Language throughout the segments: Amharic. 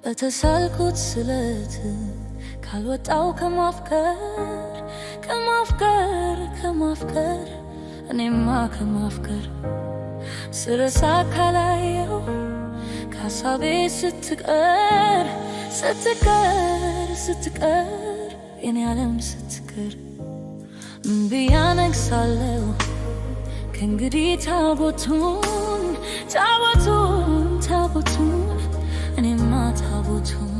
በተሳልኩት ስለት ካልወጣው ከማፍቀር እኔማ ከማፍቀር ስረሳ ካላየው ካሳቤ ስትቀር የኔ ዓለም ስትቀር ብዬ አነግሳለሁ ከእንግዲህ ታቦቱን እኔማ ታቦቱን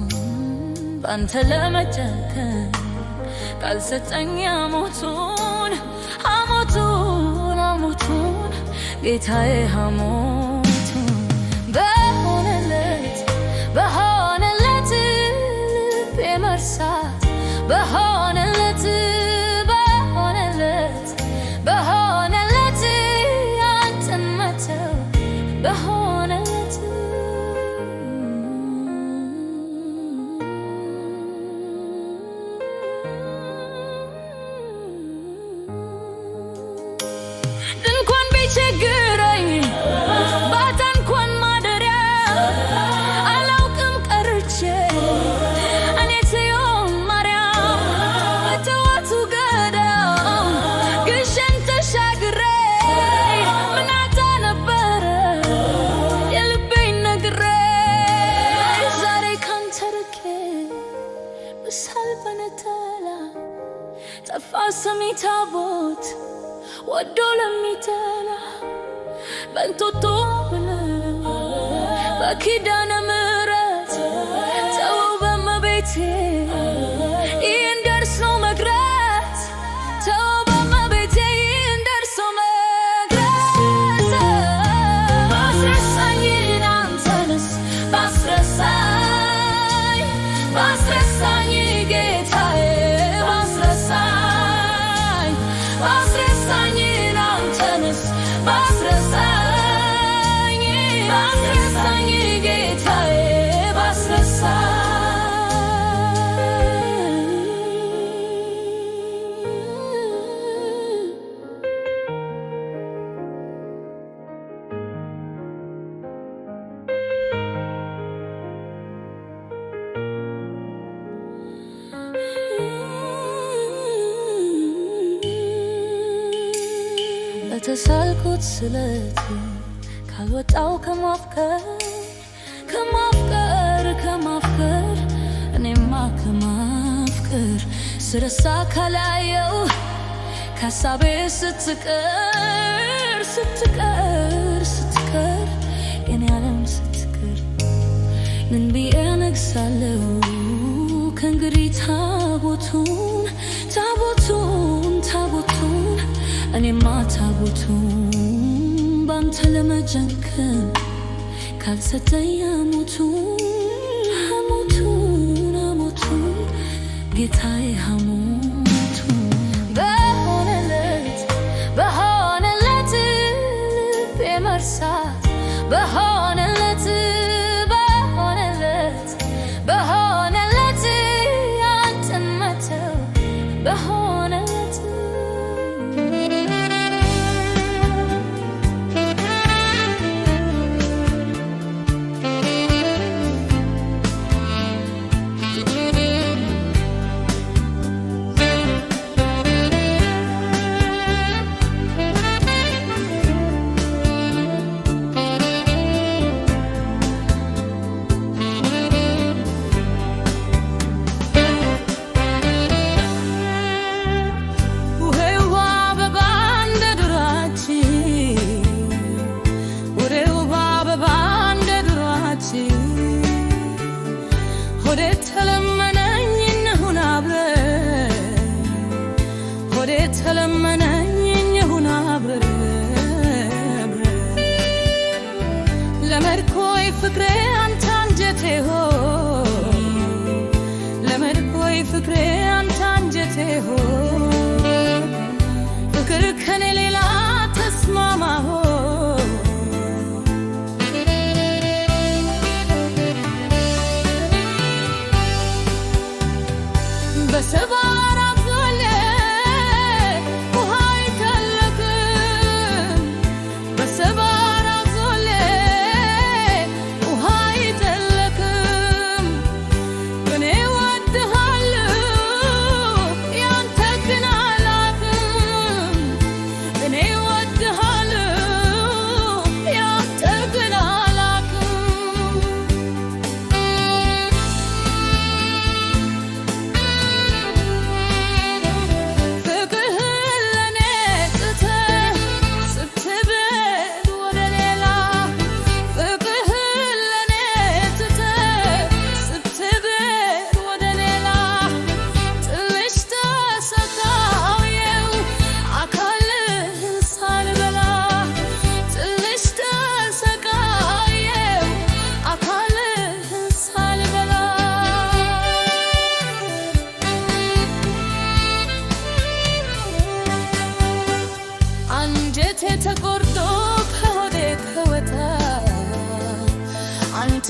ባንተ ለመጨከን ካልሰጠኝ ሐሞቱን ጌታዬ ሐሞቱን በሆነለት ልቤ መርሳት በሆነለት አንተን መተው በሆነለት እንኳን ቢቸግረኝ ባታ እንኳን ማደሪያ አላውቅም ቀርቼ እኔ ጽዮን ማርያም በጠዋቱ ገዳም ግሸን ተሻግሬ ምን አጣ ነበረ የልቤን ነግሬ ዛሬ ካንተ ርቄ ብሳል በነጠላ ጠፋ ሰሚ ታቦት ወዶ ለሚጠላ በእንጦጦ ብለህ በኪዳነ ምሕረት ተወው በእመቤቴ ይህን ደርሶ መቅረት ተወው በእመቤቴ ይህን ደርሶ መቅረት ባስረሳኝ አንተንስ ባስረሳኝ ጌታዬ ባስረሳኝ አንተንስ ባስረሳኝ ጌታዬ በተሳልኩት ስለት ካልወጣው ከማፍቀር እኔማ ከማፍቀር ስረሳ ካላየው ካሳቤ ስትቀር የኔ ዓለም ስትቀር ምን ብዬ አነግሳለሁ ከእንግዲህ ታቦቱን እኔማ ታቦቱን ባንተ ለመጨከን ካልሰጠኝ ሐሞቱን ጌታዬ ሐሞቱን በሆነለት ልቤ መርሳት በሆነለት አንተን መተው በሆነለት ለመድኮይ ፍቅሬ አንተ አንጀቴ ሆይ ለመድኮይ ፍቅሬ አንተ አንጀቴ ሆይ ፍቅር ከኔ ሌላ ተስማማ ሆይ በሰባራ ዞለ ውሃ አይተለክም በሰባራ ዞለ ውሃ አይተለክም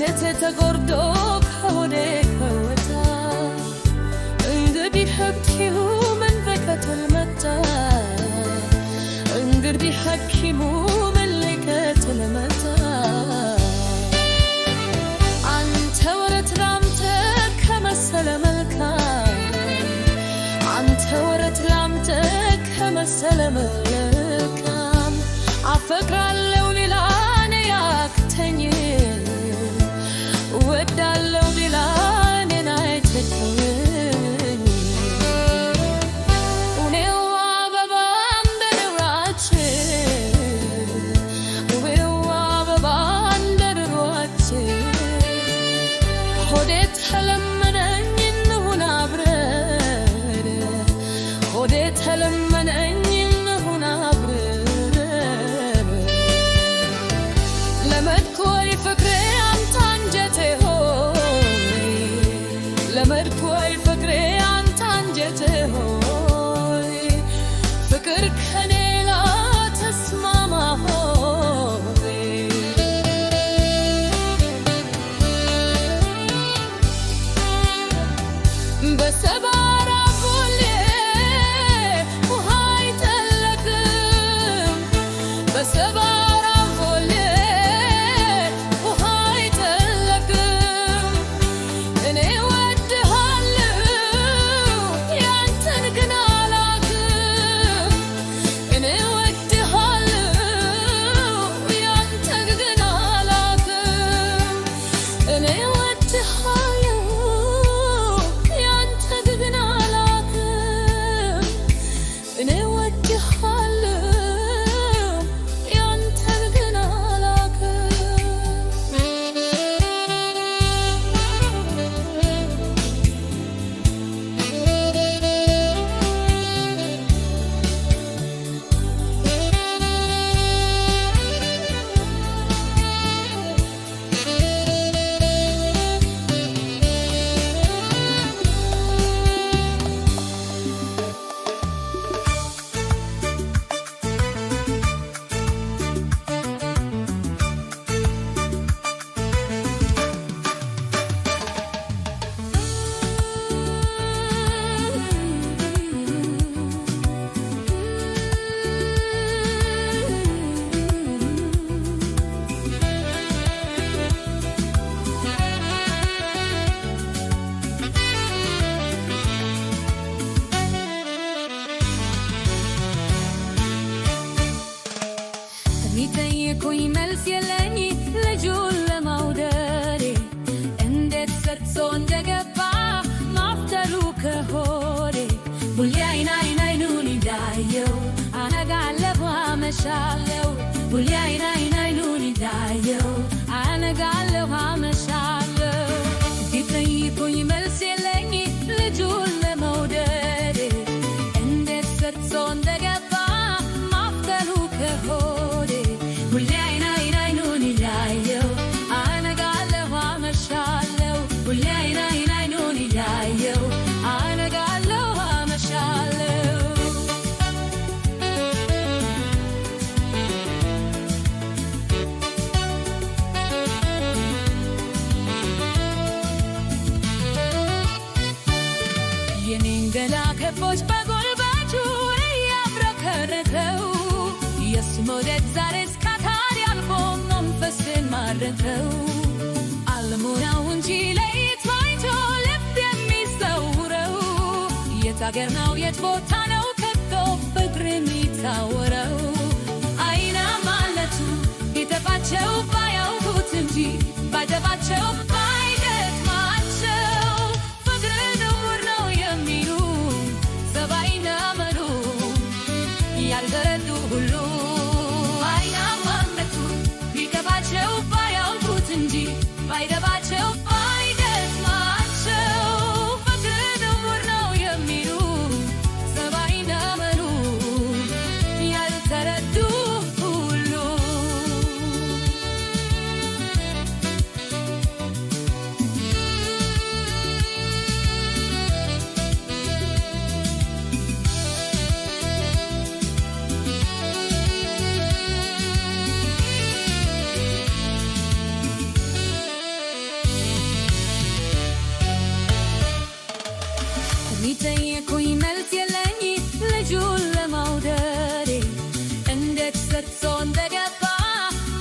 አንጀቴ ተጎርዶ ከሆዴ ከወጣ እንግዲህ ሐኪሙ ምን በቀትል መጣ እንግዲህ ሐኪሙ ምን ሊቀትል መጣ አንተ ወረት ላምተ ከመሰለ መልካም አንተ ወረት ላምተ ከመሰለ መልካም አፈቅራለሁ ሌላ እኔ ያክተኝ እወዳለሁ ሌላ እኔን አይተከኝ ውኔው አበባ እንደ ድሯችን ውኔው አበባ እንደ ድሯችን ሆዴ ተለመነኝ እንሁን አብረን ሆዴ ተለመነኝ እንሁን አብረን ለመድኮይ ፍቅሬ አንተ አንጀቴ ሆይ ለመድኮይ ፍቅሬ አንተ አንጀቴ ሆይ ፍቅር ከኔ ጋር ተስማማ ሆይ በሰባራ ፎሌ ውሃ አይጠለቅም በሰባራ ፎሌ ውሃ አይጠለቅም እኔ እወድሃለሁ ያንተን ግን አላውቅም እኔ እወድሃለሁ ያንተን ግን አላውቅም እኔ እወድሃለሁ ያንተን ግን አላውቅም እኔ እወድሃለሁ ያንተን ግን የሚጠይቁኝ መልስ የለኝ ልጁን ለመውደዴ እንዴት ሰርጾ እንደገባ ማፍተሉ ከሆዴ ሁሌ አይን አይኑን እንዳየው አነጋለሁ አመሻለሁ ሁሌ አይን አይኑን እንዳየው አነጋለሁ አመሻለሁ የሚጠይቁኝ መልስ የለኝ ልጁን ለመውደዴ እንዴት ሰርጾ እንደገባ ማፍተሉ ከሆዴ ሁሌ አይን አይኑን እንዳየው አነጋለሁ አመሻለሁ ሁሌ አይን አይኑን እንዳየው አነጋለሁ አመሻለሁ የኔን ገላ ከቦች በጎልባቹ እያብረከረከው የሱ መውደድ ዛሬ እስካታሪ አልፎ መንፈስን ማረከው አልሞ ነው እንጂ ለይቶ አይቶ ልብ የሚሰውረው የት አገር ነው የት ቦታ ነው ከቶ ፍቅር የሚታወረው አይና ማለቱ ቢጠፋቸው ባያውቁት እንጂ ባይጠፋቸው ባይገጥማቸው ፍቅር ድውር ነው የሚሉ ሰባይና መሉ ያልተረዱ ሁሉ አይና ማለቱ ቢጠፋቸው ባያውቁት እንጂ ባይጠፋቸው ባይገጥማቸው ፍቅር ድውር ነው የሚሉ ሰባይና መሉ ያልተረዱ ሁሉ ሚጠየቁኝ መልስ የለኝ ልጁን ለመውደዴ እንዴት ሰርጾ እንደገባ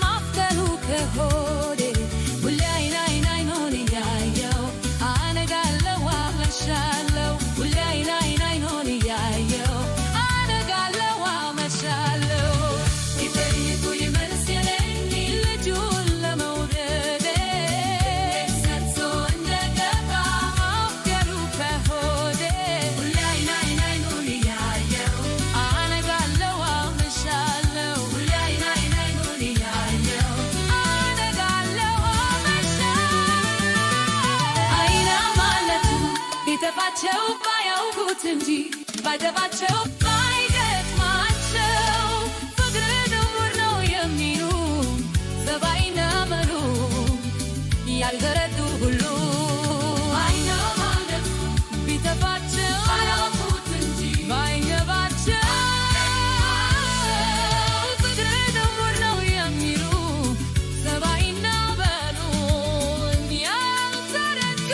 ማፍቀሩ ከሆዴ ሁሌ አይን አይኑን እያየው አነጋለው አመሻለው ሁሌ አይን አይኑን እያየው አነጋለው አመሻለው ሚጠየቁኝ መልስ የለኝ ልጁን ለመውደዴ ሰርጾ እንደገባ ማፍቀሩ ከሆዴ ሁሌ አይን አይኑን እያየው አነጋለው አመሻለው ሁሌ አይን አይኑን እያየው አነጋለው አመሻለው አይና ማለቱ ቢጠፋቸው ባያውቁት እንጂ ባይጠፋቸው ባይገጥማቸው ፍቅር ድንቡር ነው የሚሉ ሰባይና መሉ ያልተረዱ ሁሉ አይና ማለቱ ቢጠፋቸው ባያውቁት እንጂ ባይገባቸው ፍቅር ድንቡር ነው የሚሉ ሰባይና መሉ ያልተረዱ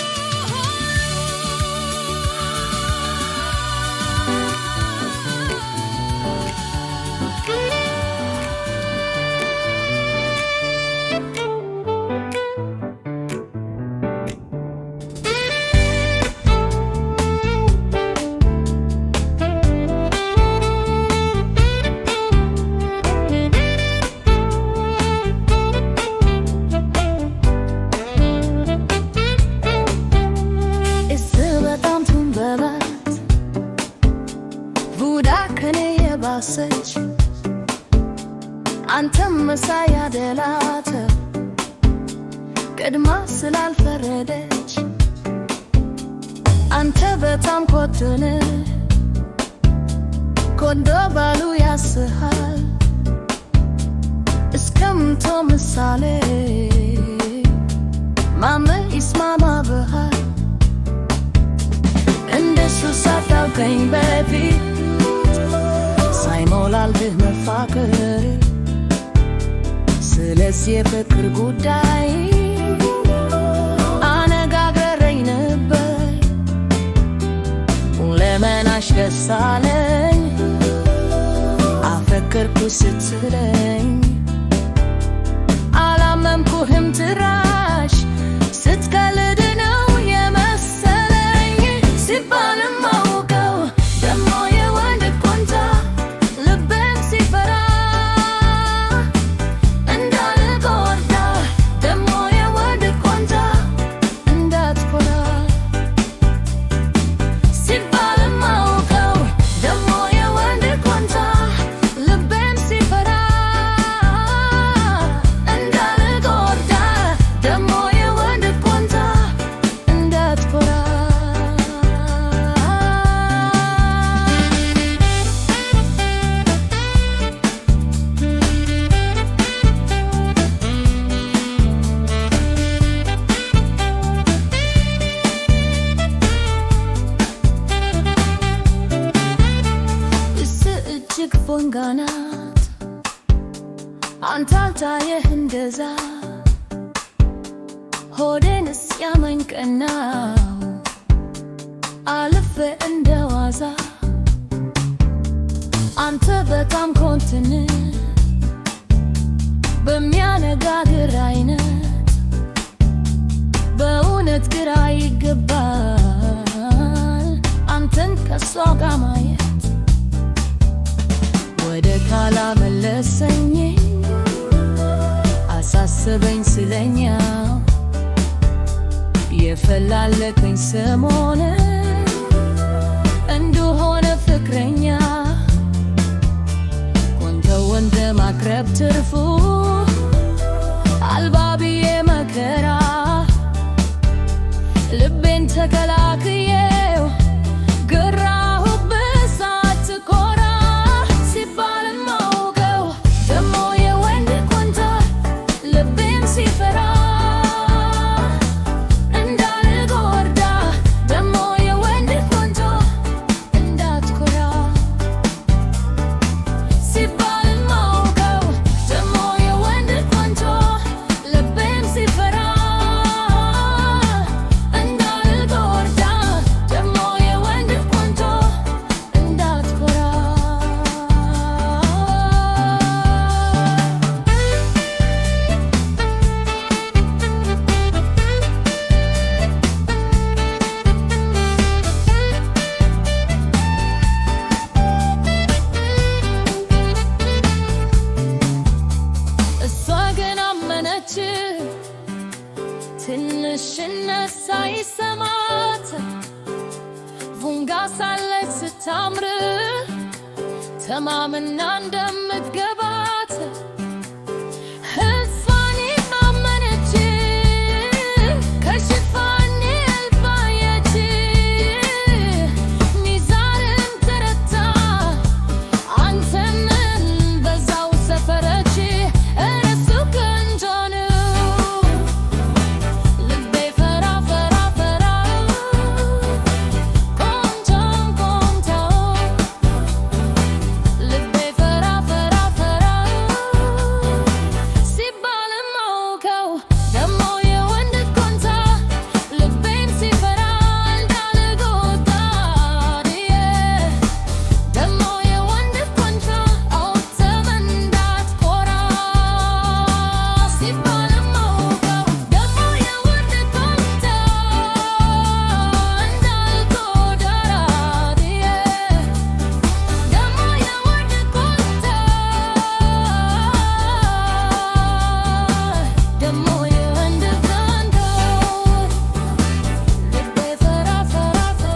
በጣም ትንበባት ቡዳ ከኔ የባሰች አንተም መሳይ አደላት ቀድማ ስላልፈረደች አንተ በጣም ኮትን ኮንዶ ባሉ ያስሃል እስከምቶ ምሳሌ ማመ ይስማማ ብሃል እንደሱ ሳታውቀኝ በፊት ሳይሞላልህ መፋቅር ስለዚህ የፍቅር ጉዳይ አነጋግረኝ ነበር ለመናሽ ደስ አለኝ አፈቀርኩ ስትለኝ አላመንኩህም ጭራሽ ስትቀልድ ነው የመሰለኝ ሲባልም አውቀው ደሞ የወንድ ቆንጆ ልቤም ሲፈራ እንዳልጎዳ ደሞ የወንድ ቆንጆ እንዳትኮራ ሲባልም አውቀው ደሞ የወንድ ቆንጆ ልቤም ሲፈራ እንዳልጎዳ ደሞ የወንድ ቆንጆ እንዳትኮራ እጅግ ፎንጋ ናት አንተ አልታየህ እንደዛ ሆዴንስ ያመኝ ቀናው አልፌ እንደ ዋዛ አንተ በጣም ኮንትን በሚያነጋግር አይነት በእውነት ግራ ይገባል አንተን ከሷ ጋር ማየት ወደ ካላ መለሰኝ አሳሰበኝ ስለኛው የፈላለከኝ ሰሞን እንደሆነ ፍቅረኛ ወንተ ወንደ ማቅረብ ትርፉ አልባብዬ መከራ ልቤን ተከላክዬው ገራሁብህ ሳትኮራ ሲባልም አውቀው ደሞ የወንድ ቆንጆ ልቤም ሲፈራ እንዳልጎዳ ደሞ የወንድ ቆንጆ እንዳትኮራ ሲባልም አውቀው ደሞ የወንድ ቆንጆ ልቤም ሲፈራ እንዳልጎዳ የማይሰማት ፉንጋሳለች ስታምር ተማምና እንደምትገባት ሕዝቧን ማመነች ከሽፋን ያልባየች ሚዛንን ተረታ አንተንን በዛው ሰፈረች እረሱ ቆንጆ ነው ልቤ ፈራ ፈራ ፈራ ቆንጆ ቆንጆ ልቤ ፈራ ፈራ ፈራ ሲባል ማውቀው ደሞ የወንድ ኮንታ ልቤን ሲፈራ እንዳልጎዳ ደሞ የወንድ ኮንታ አውጥተህ እንዳትኮራ ሲባል ማውቀው ደሞ የወንድ ኮንታ እንዳልጎዳ ደሞ የወንድ ኮንታ ደሞ የወንድ ኮንታ ልቤ ፈራ ፈራ ፈራ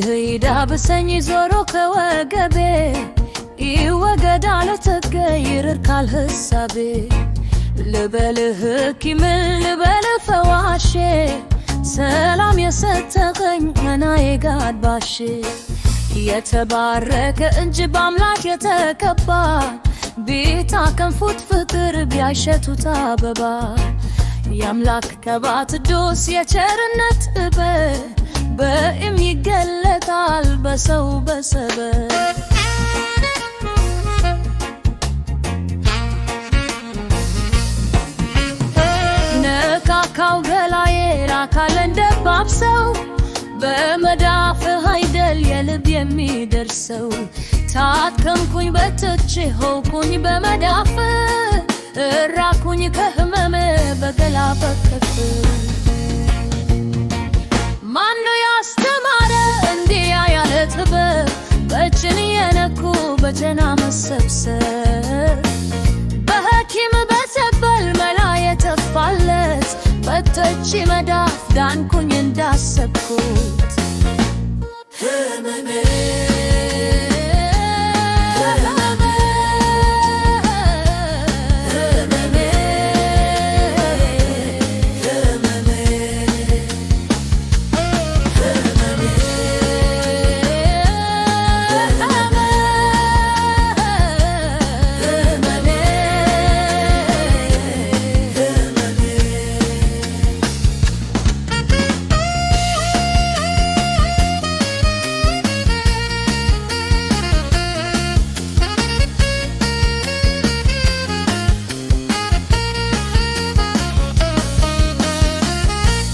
ሂዳ ብሰኝ ዞሮ ከወገቤ ይወገዳል ተቀይር ካል ሐሳቤ ልበልህ ሐኪምን ልበልህ ፈዋሼ ሰላም የሰጠኸኝ መናዬ ጋድባሼ የተባረከ እንጂ በአምላክ የተቀባ ቢታከንፉት ፍቅር ቢያሸቱት አበባ የአምላክ ከባት ዶስ የቸርነት በእም ይገለጣል በሰው በሰበብ ነካካው ገላዬ ላካል እንደባብሰው በመዳፍህ አይደል የልብ የሚደርሰው ታከምኩኝ በትቼ ሆንኩኝ በመዳፍህ እራኩኝ ከህመሜ በገላ በከፍ ማነው ያስተማረ እንዲያ ያለ ጥበብ በእጅን የነኩ በጀና መሰብሰብ በሐኪም በሰበል መላ የተፋለት በተች መዳፍ ዳንኩኝ እንዳሰብኩት ህመሜ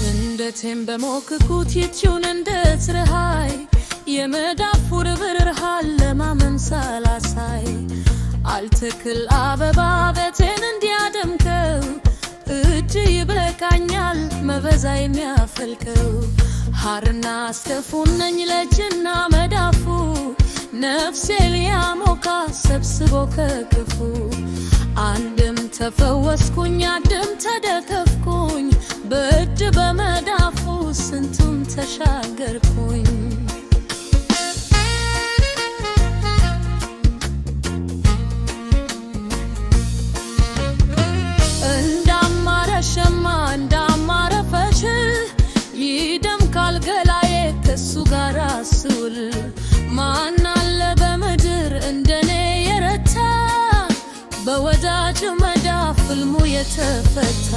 አንገቴን በሞክኩት ይቺውን እንደ ፀሐይ የመዳፉ ርብርሃን ለማመን ሳላሳይ አልትክል አበባ ቤቴን እንዲያደምከው እጅ ይበቃኛል መበዛ የሚያፈልከው ሐርና አስከፉን ነኝ ለእጅና መዳፉ ነፍሴ ሊያሞካ ሰብስቦ ከክፉ አንድም ተፈወስኩኝ አንድም ተደከፍኩኝ በእጅ በመዳፉ ስንቱን ተሻገርኩኝ እንዳማረ ሸማ እንዳማረ ፈሽ ይደምቃል ገላዬ ከሱ ጋር ስውል ማን አለ በምድር እንደኔ የረታ በወዳጅ መዳፍ ሕልሙ የተፈታ